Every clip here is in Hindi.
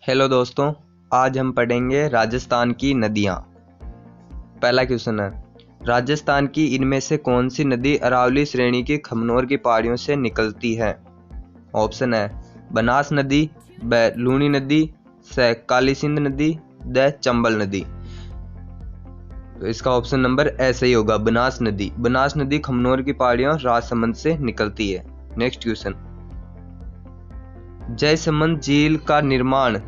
हेलो दोस्तों, आज हम पढ़ेंगे राजस्थान की नदियाँ। पहला क्वेश्चन है, राजस्थान की इनमें से कौन सी नदी अरावली श्रेणी की खमनोर की पहाड़ियों से निकलती है? ऑप्शन है बनास नदी, ब लूनी नदी, स काली सिंध नदी, द चंबल नदी। तो इसका ऑप्शन नंबर ए सही होगा, बनास नदी। बनास नदी खमनोर की पहाड़ियों राजसमंद से निकलती है। नेक्स्ट क्वेश्चन, जयसमंद झील का निर्माण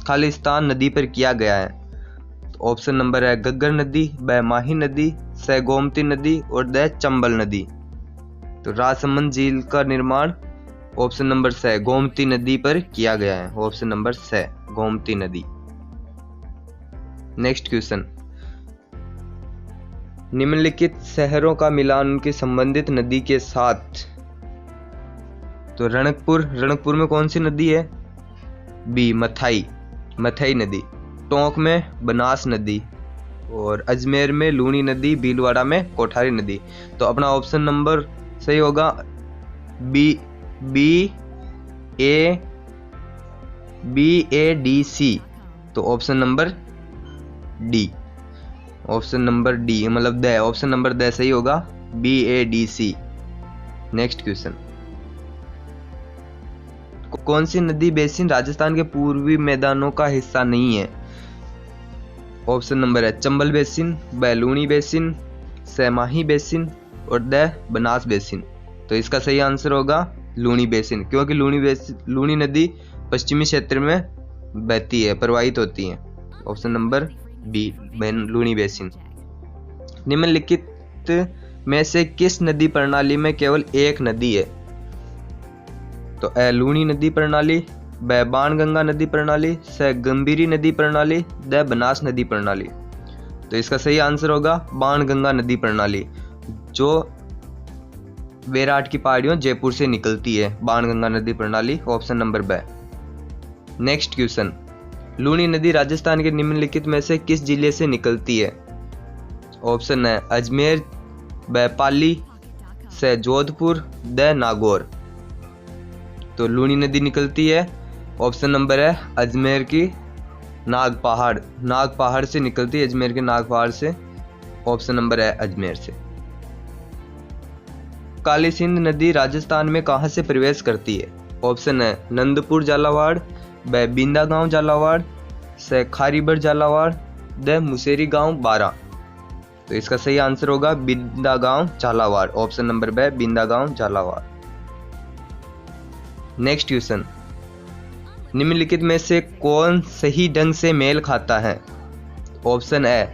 खालिस्तान नदी पर किया गया है। तो ऑप्शन नंबर है गग्गर नदी, ब माही नदी, स गोमती नदी और द चंबल नदी। तो राजसमंद झील का निर्माण ऑप्शन नंबर स गोमती नदी पर किया गया है। ऑप्शन नंबर स गोमती नदी। नेक्स्ट क्वेश्चन, निम्नलिखित शहरों का मिलान उनकी संबंधित नदी के साथ। तो रणकपुर में कौन सी नदी है? बी मथाई नदी। टोंक में बनास नदी और अजमेर में लूनी नदी, भीलवाड़ा में कोठारी नदी। तो अपना ऑप्शन नंबर सही होगा बी ए डी सी। तो ऑप्शन नंबर डी, मतलब द, ऑप्शन नंबर द सही होगा, BADC। नेक्स्ट क्वेश्चन, कौन सी नदी बेसिन राजस्थान के पूर्वी मैदानों का हिस्सा नहीं है? ऑप्शन नंबर है चंबल बेसिन, ब लूनी बेसिन, स माही बेसिन और द बनास बेसिन। तो इसका सही आंसर होगा लूनी बेसिन, क्योंकि लूनी नदी पश्चिमी क्षेत्र में बहती है, प्रवाहित होती है। Option number B, Luni basin. निम्नलिखित में से किस नदी प्रणाली में केवल एक नदी है? तो ए लूनी नदी प्रणाली, ब बाणगंगा नदी प्रणाली, स गंभीरी नदी प्रणाली, द बनास नदी प्रणाली। तो इसका सही आंसर होगा बाणगंगा नदी प्रणाली, जो बेराट की पहाड़ियों जयपुर से निकलती है। बाणगंगा नदी प्रणाली, ऑप्शन नंबर ब। नेक्स्ट क्वेश्चन, लूनी नदी राजस्थान के निम्नलिखित में से किस जिले से निकलती है? ऑप्शन है अजमेर, ब पाली, स जोधपुर, द नागौर। तो लूनी नदी निकलती है, ऑप्शन नंबर है अजमेर की नाग पहाड़ से निकलती है, अजमेर के नाग पहाड़ से। ऑप्शन नंबर है अजमेर से। काली सिंध नदी राजस्थान में कहां से प्रवेश करती है? ऑप्शन है नंदपुर झालावाड़, ब बिंदा गांव झालावाड़, स खारीबड़ झालावाड़, द मुसेरी गांव बारा। तो इसका सही आंसर होगा बिंदा गांव झालावाड़। ऑप्शन नंबर ब बिंदा गांव झालावाड़। नेक्स्ट क्वेश्चन, निम्नलिखित में से कौन सही ढंग से मेल खाता है? ऑप्शन ए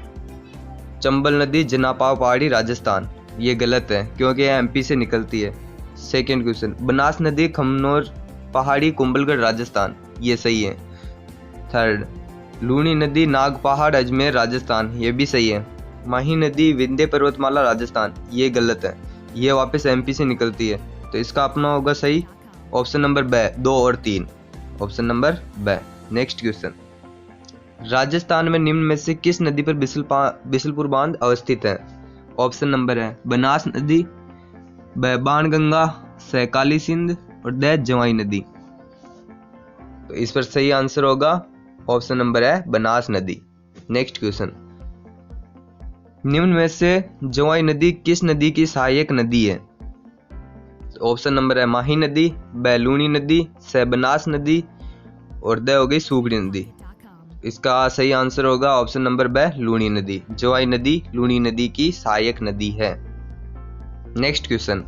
चंबल नदी जनापाव पहाड़ी राजस्थान। ये गलत है, क्योंकि यह MP से निकलती है। सेकेंड क्वेश्चन, बनास नदी खमनोर पहाड़ी कुंभलगढ़ राजस्थान। ये सही है। थर्ड, लूनी नदी नाग पहाड़ अजमेर राजस्थान। ये भी सही है। माही नदी विंध्य पर्वतमाला राजस्थान। ये गलत है, ये वापस MP से निकलती है। तो इसका अपना होगा सही ऑप्शन नंबर ब, 2 और 3। ऑप्शन नंबर ब। नेक्स्ट क्वेश्चन, राजस्थान में निम्न में से किस नदी पर बिसलपुर बांध अवस्थित है? ऑप्शन नंबर है बनास नदी, ब बाणगंगा, स काली सिंध और द जवाई नदी। तो इस पर सही आंसर होगा ऑप्शन नंबर है बनास नदी। नेक्स्ट क्वेश्चन, निम्न में से जवाई नदी किस नदी की सहायक नदी है? ऑप्शन नंबर है माही नदी, ब लूनी नदी, स बनास नदी और द हो गई सूगड़ी नदी। इसका सही आंसर होगा ऑप्शन नंबर ब लूनी नदी। जवाई नदी लूनी नदी की सहायक नदी है। नेक्स्ट क्वेश्चन,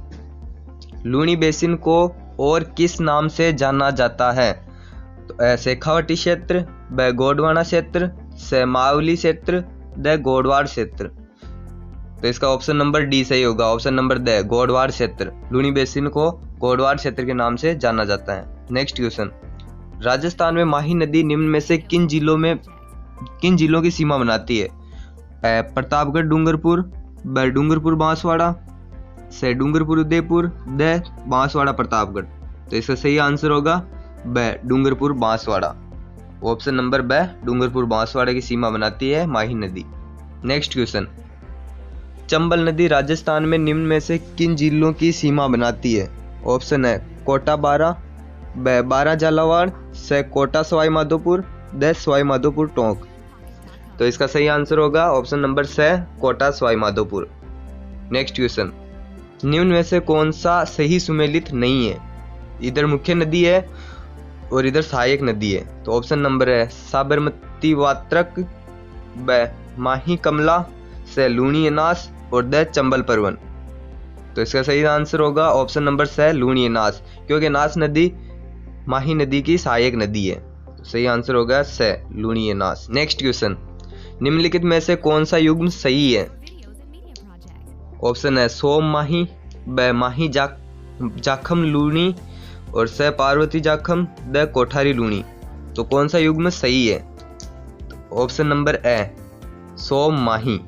लूनी बेसिन को और किस नाम से जाना जाता है? तो शेखावटी क्षेत्र, ब गोडवाना क्षेत्र, स मावली क्षेत्र, द गोडवाड़ क्षेत्र। तो इसका ऑप्शन नंबर डी सही होगा, ऑप्शन नंबर द गोडवाड़ क्षेत्र। लूनी बेसिन को गोडवाड़ क्षेत्र के नाम से जाना जाता है। नेक्स्ट क्वेश्चन, राजस्थान में माही नदी निम्न में से किन जिलों की सीमा बनाती है? प्रतापगढ़ डूंगरपुर, ब डूंगरपुर बांसवाड़ा, स डूंगरपुर उदयपुर, द बांसवाड़ा प्रतापगढ़। तो इसका सही आंसर होगा ब डूंगरपुर बांसवाड़ा। ऑप्शन नंबर ब डूंगरपुर बांसवाड़ा की सीमा बनाती है माही नदी। नेक्स्ट क्वेश्चन, चंबल नदी राजस्थान में निम्न में से किन जिलों की सीमा बनाती है? ऑप्शन है कोटा बारा, ब बारा झालावाड़, से कोटा सवाई माधोपुर, द सवाई माधोपुर टोंक। तो इसका सही आंसर होगा ऑप्शन नंबर से कोटा सवाई माधोपुर। नेक्स्ट क्वेश्चन, निम्न में से कौन सा सही सुमेलित नहीं है? इधर मुख्य नदी है और इधर सहायक नदी है। तो ऑप्शन नंबर है साबरमती वात्रक, ब माही कमला, से लूणी अनास और द चंबल परवन। तो इसका सही आंसर होगा ऑप्शन नंबर से लूणी अनास, क्योंकि नास नदी माही नदी की सहायक नदी है। तो सही आंसर होगा से लूणी अनास। नेक्स्ट क्वेश्चन, निम्नलिखित में से कौन सा युग्म सही है? ऑप्शन है सोम माही, ब माही जाखम लूणी और से पार्वती जाखम, द कोठारी लूणी। तो कौन सा युग्म सही है? Option number A Som Mahi.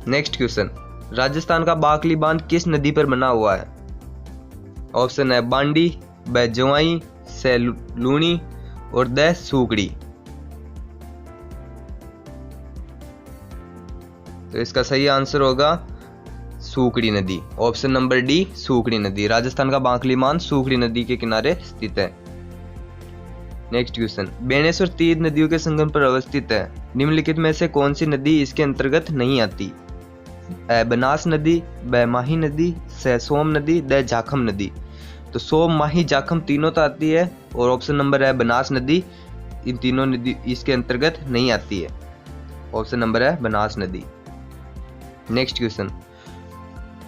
Next question, Rajasthan का बाकली बांध किस नदी पर बना हुआ है? ऑप्शन है बांडी, ब जवाई, से लूणी और द सूकड़ी। तो इसका सही आंसर होगा सूकड़ी नदी, ऑप्शन नंबर डी सूकड़ी नदी। राजस्थान का बाकली बांध सूकड़ी नदी के किनारे स्थित है। नेक्स्ट क्वेश्चन, बेणेश्वर तीन नदियों के संगम पर अवस्थित है। निम्नलिखित में से कौन सी नदी इसके अंतर्गत नहीं आती? बनास नदी, ब माही नदी, से सोम नदी, द जाखम नदी। तो सोम माही जाखम तीनों तो आती है और ऑप्शन नंबर है बनास नदी, इन तीनों नदी इसके अंतर्गत नहीं आती है। ऑप्शन नंबर है बनास नदी। नेक्स्ट क्वेश्चन,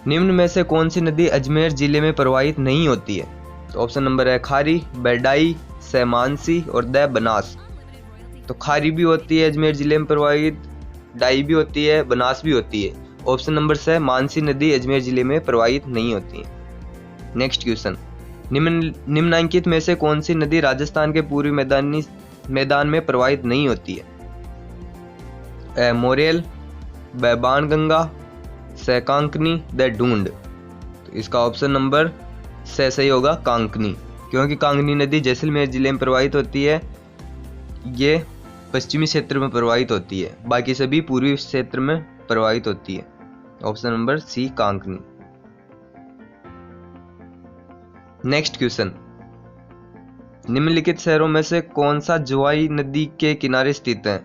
निम्न में से कौन सी नदी अजमेर जिले में प्रवाहित नहीं होती है? तो ऑप्शन नंबर है खारी, बेडाई, से मानसी और द बनास। तो खारी भी होती है अजमेर जिले में प्रवाहित, डाई भी होती है, बनास भी होती है। ऑप्शन नंबर से मानसी नदी अजमेर जिले में प्रवाहित नहीं होती है। नेक्स्ट क्वेश्चन, निम्नलिखित में से कौन सी नदी राजस्थान के पूर्वी मैदान में प्रवाहित नहीं होती है? मोरेल, ब बाणगंगा, से कांकनी, द ढूंढ। तो इसका ऑप्शन नंबर से सही होगा कांकनी, क्योंकि कांकनी नदी जैसलमेर जिले में प्रवाहित होती है, ये पश्चिमी क्षेत्र में प्रवाहित होती है, बाकी सभी पूर्वी क्षेत्र में प्रवाहित होती है। ऑप्शन नंबर सी कांकनी। नेक्स्ट क्वेश्चन, निम्नलिखित शहरों में से कौन सा जवाई नदी के किनारे स्थित है?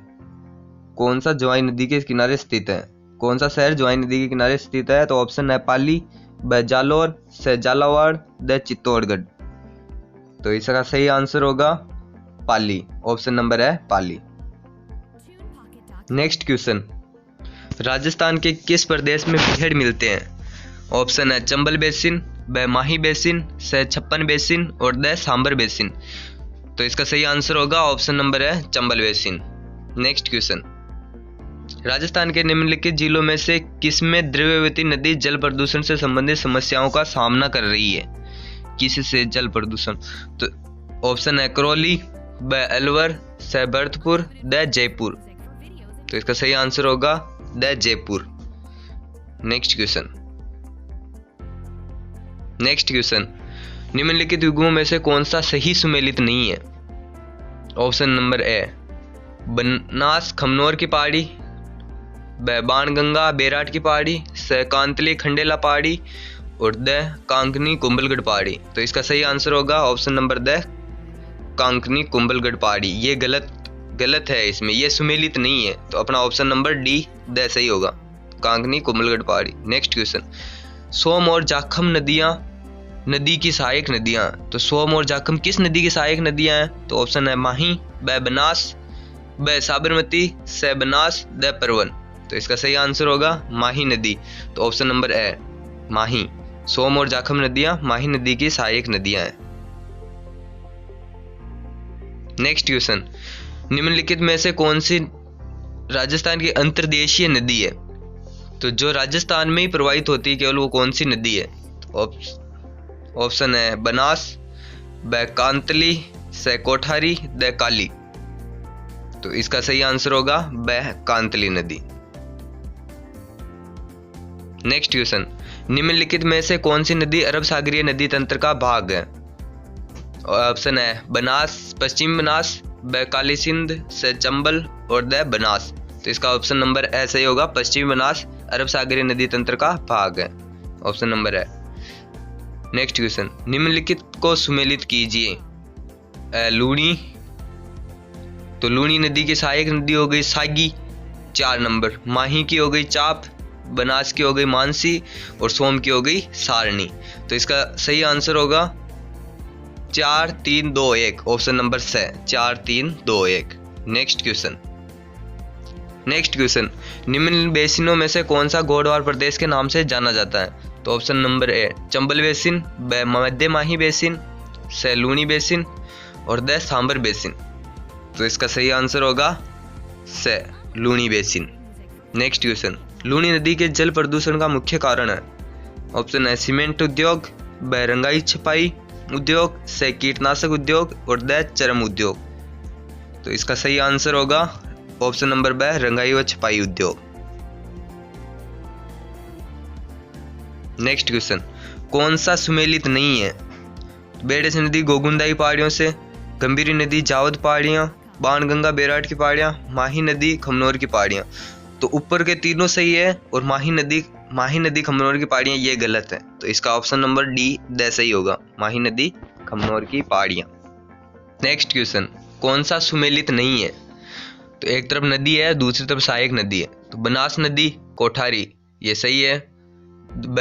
कौन सा जवाई नदी के किनारे स्थित है? कौन सा शहर जवाई नदी के किनारे स्थित है? तो ऑप्शन है पाली, ब जालोर, से झालावाड़, द चित्तौड़गढ़। तो इसका सही आंसर होगा पाली, ऑप्शन नंबर है पाली। नेक्स्ट क्वेश्चन, राजस्थान के किस प्रदेश में भेड़ मिलते हैं? ऑप्शन है चंबल बेसिन, ब माही बेसिन, से छप्पन बेसिन और द सांबर बेसिन। तो इसका सही आंसर होगा ऑप्शन नंबर है Chambal basin. Next question, Rajasthan के निम्नलिखित जिलों में से किसमें द्रव्यवती नदी जल प्रदूषण से संबंधित समस्याओं का सामना कर रही है? किससे जल प्रदूषण? तो ऑप्शन है करौली, ब अलवर, से भरतपुर, द जयपुर। तो इसका सही आंसर होगा द जयपुर। नेक्स्ट क्वेश्चन, निम्नलिखित युग्मों में से कौन सा सही सुमेलित नहीं है? ऑप्शन नंबर ए बनास खमनोर की पहाड़ी, ब बाणगंगा बेराट की पहाड़ी, से कांतली खंडेला पहाड़ी और द कांकनी कुंभलगढ़ पहाड़ी। तो इसका सही आंसर होगा ऑप्शन नंबर द कांकनी कुंभलगढ़ पहाड़ी। ये गलत है, इसमें ये सुमेलित नहीं है, तो अपना ऑप्शन नंबर डी द सही होगा, कांकनी कुंभलगढ़ पहाड़ी। नेक्स्ट क्वेश्चन, सोम और जाखम नदी की सहायक नदियां। तो सोम और जाखम किस नदी की सहायक नदियां हैं? तो ऑप्शन है माही, ब बनास, ब साबरमती, से बनास, द परवन। तो इसका सही आंसर होगा माही नदी, तो ऑप्शन नंबर ए माही। सोम और जाखम नदियां माही नदी की सहायक नदियां हैं। नेक्स्ट क्वेश्चन, निम्नलिखित में से कौन सी राजस्थान की अंतर्देशीय नदी है? तो जो राजस्थान में ही प्रवाहित होती है केवल वो कौन सी नदी है? ऑप्शन है बनास, ब कांतली, से कोठारी, द काली। तो इसका सही आंसर होगा ब कांतली नदी। नेक्स्ट क्वेश्चन, निम्नलिखित में से कौन सी नदी अरब सागरीय नदी तंत्र का भाग है? ऑप्शन है बनास, पश्चिम बनास, ब काली सिंध, से चंबल और द बनास। तो इसका ऑप्शन नंबर ए सही होगा, पश्चिमी बनास अरब सागरीय नदी तंत्र का भाग है, ऑप्शन नंबर है। नेक्स्ट क्वेश्चन, निम्नलिखित को सुमेलित कीजिए। लूणी, तो लूणी नदी की सहायक नदी हो गई सागी 4 नंबर, माही की हो गई चाप, बनास की हो गई मानसी और सोम की हो गई सारणी। तो इसका सही आंसर होगा 4 3 2 1, option number C 4 3 2 1। Next question, निम्न बेसिनों में से कौन सा गोडवार प्रदेश के नाम से जाना जाता है? तो ऑप्शन नंबर ए चंबल बेसिन, ब मध्य माही बेसिन, स लूणी बेसिन और द सांबर बेसिन। तो इसका सही आंसर होगा स Luni basin. Next question, Luni नदी के जल प्रदूषण का मुख्य कारण है? ऑप्शन है सीमेंट उद्योग, ब रंगाई छपाई उद्योग, से कीटनाशक उद्योग और द चरम उद्योग। तो इसका सही आंसर होगा ऑप्शन नंबर ब रंगाई व छपाई उद्योग। नेक्स्ट क्वेश्चन, कौन सा सुमेलित नहीं है? बेड़स नदी गोगुंदाई पहाड़ियों से, गंभीरी नदी जावद पहाड़ियाँ, बाणगंगा बेराट की पहाड़ियाँ, माही नदी खमनोर की पहाड़ियाँ। तो ऊपर के तीनों सही है और माही नदी खमनोर की पहाड़ियाँ ये गलत है। तो इसका ऑप्शन नंबर डी द सही होगा, माही नदी खमनोर की पहाड़ियाँ। नेक्स्ट क्वेश्चन, कौन सा सुमेलित नहीं है? तो एक तरफ नदी है, दूसरी तरफ सहायक नदी है। तो बनास नदी कोठारी ये सही है,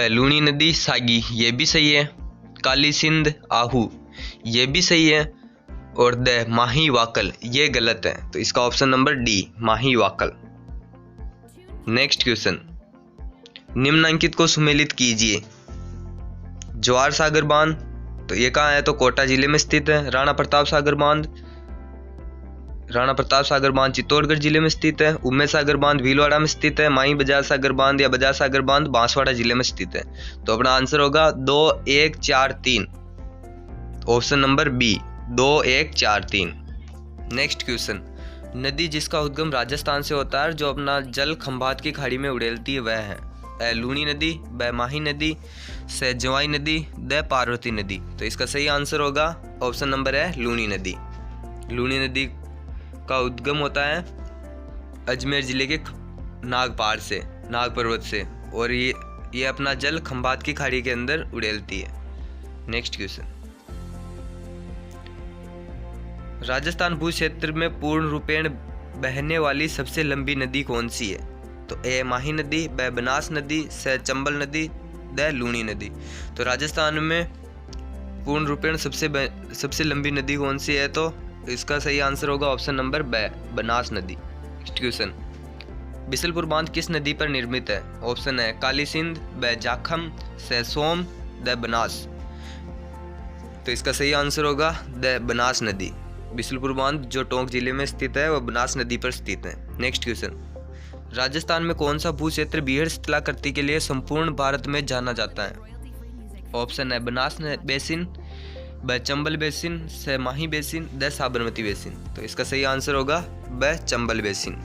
लूणी नदी सागी ये भी सही है, काली सिंध आहू ये भी सही है और द माही वाकल ये गलत है। तो इसका ऑप्शन नंबर डी माही वाकल। नेक्स्ट क्वेश्चन, निम्नांकित को सुमेलित कीजिए। जवाहर सागर बांध, तो ये कहाँ है? तो कोटा जिले में स्थित है। राणा प्रताप सागर बांध चित्तौड़गढ़ जिले में स्थित है। उम्मेद सागर बांध भीलवाड़ा में स्थित है। माही बजाज सागर बांध या बजाज सागर बांध बांसवाड़ा जिले में स्थित है। तो अपना आंसर होगा 2 1 4 3, option number B 2 1 4 3। Next question, नदी जिसका उद्गम राजस्थान से होता है जो अपना जल खंभात की खाड़ी में उड़ेलती है वह है? लूणी नदी, ब माही नदी, से जवाई नदी, द पार्वती नदी। तो इसका सही आंसर होगा ऑप्शन नंबर है लूणी नदी। लूणी नदी का उद्गम होता है अजमेर जिले के नागपार से, नाग पर्वत से, और ये अपना जल खंभात की खाड़ी के अंदर उड़ेलती है। नेक्स्ट क्वेश्चन, राजस्थान भू क्षेत्र में पूर्ण रूपेण बहने वाली सबसे लंबी नदी कौन सी है? तो ए माही नदी, ब बनास नदी, से चंबल नदी, द लूणी नदी। तो राजस्थान में पूर्ण रूपेण सबसे लंबी नदी कौन सी है? तो इसका सही आंसर होगा ऑप्शन नंबर ब बनास नदी। नेक्स्ट क्वेश्चन, बिसलपुर बांध किस नदी पर निर्मित है? ऑप्शन है काली सिंध, ब जाखम, से सोम, द बनास। तो इसका सही आंसर होगा द बनास नदी। बिसलपुर बांध जो टोंक जिले में स्थित है वह बनास नदी पर स्थित है। नेक्स्ट क्वेश्चन, राजस्थान में कौन सा भू क्षेत्र बीहड़ शिलाकृति के लिए संपूर्ण भारत में जाना जाता है? ऑप्शन है बनास बेसिन, ब चंबल बेसिन, से माही बेसिन, द साबरमती बेसिन। तो इसका सही आंसर होगा ब चंबल बेसिन।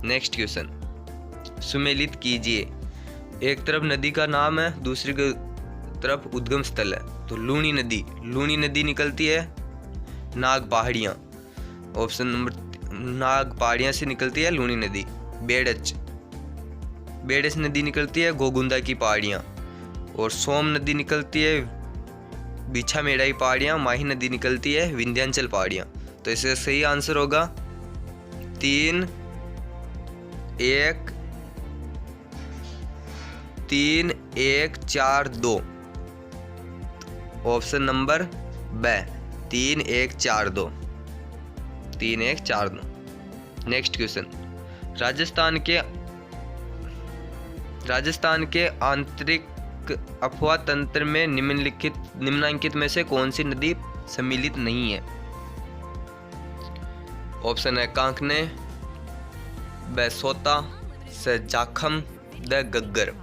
नेक्स्ट क्वेश्चन, सुमेलित कीजिए। एक तरफ नदी का नाम है, दूसरी तरफ उद्गम स्थल है। तो लूणी नदी निकलती है नाग पहाड़ियाँ, ऑप्शन नंबर नाग पहाड़ियाँ से निकलती है लूणी नदी। बेड़स नदी निकलती है गोगुंदा की पहाड़ियाँ, और सोम नदी निकलती है बिछा मेड़ाई पहाड़ियाँ। माही नदी निकलती है विंध्याचल पहाड़ियाँ। तो इसका सही आंसर होगा 3 1 4 2, ऑप्शन नंबर ब 3 1 4 2। नेक्स्ट क्वेश्चन, राजस्थान के आंतरिक अफवाह तंत्र में निम्नलिखित में से कौन सी नदी सम्मिलित नहीं है? ऑप्शन है कांकने, ब सोता, से जाखम, द गग्गर।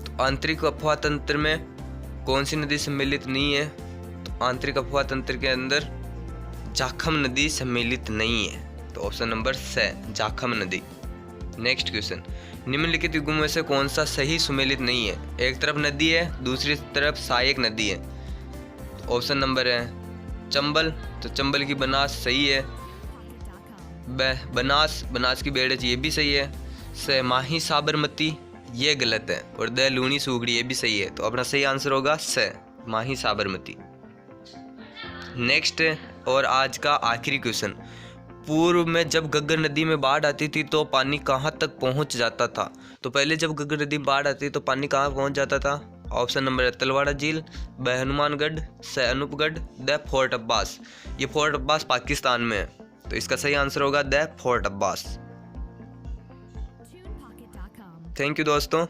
तो आंतरिक अफवाह तंत्र में कौन सी नदी सम्मिलित नहीं है? तो आंतरिक अफवाह तंत्र के अंदर जाखम नदी सम्मिलित नहीं है। तो ऑप्शन नंबर से जाखम नदी। नेक्स्ट क्वेश्चन, निम्नलिखित युग्मों में से कौन सा सही सुमेलित नहीं है? एक तरफ नदी है, दूसरी तरफ सहायक नदी है। तो ऑप्शन नंबर है चंबल, तो चंबल की बनास सही है। बनास की बेड़च ये भी सही है। से माही साबरमती ये गलत है, और द लूणी सूगड़ी ये भी सही है। तो अपना सही आंसर होगा से माही साबरमती। नेक्स्ट और आज का आखिरी क्वेश्चन, पूर्व में जब घग्गर नदी में बाढ़ आती थी तो पानी कहाँ तक पहुँच जाता था? तो पहले जब घग्गर नदी में बाढ़ आती तो पानी कहाँ पहुँच जाता था? ऑप्शन नंबर है तलवाड़ा झील, ब हनुमानगढ़, स अनूपगढ़, द फोर्ट अब्बास। ये फोर्ट अब्बास पाकिस्तान में है, तो इसका सही आंसर होगा the fort Abbas. Thank you दोस्तों।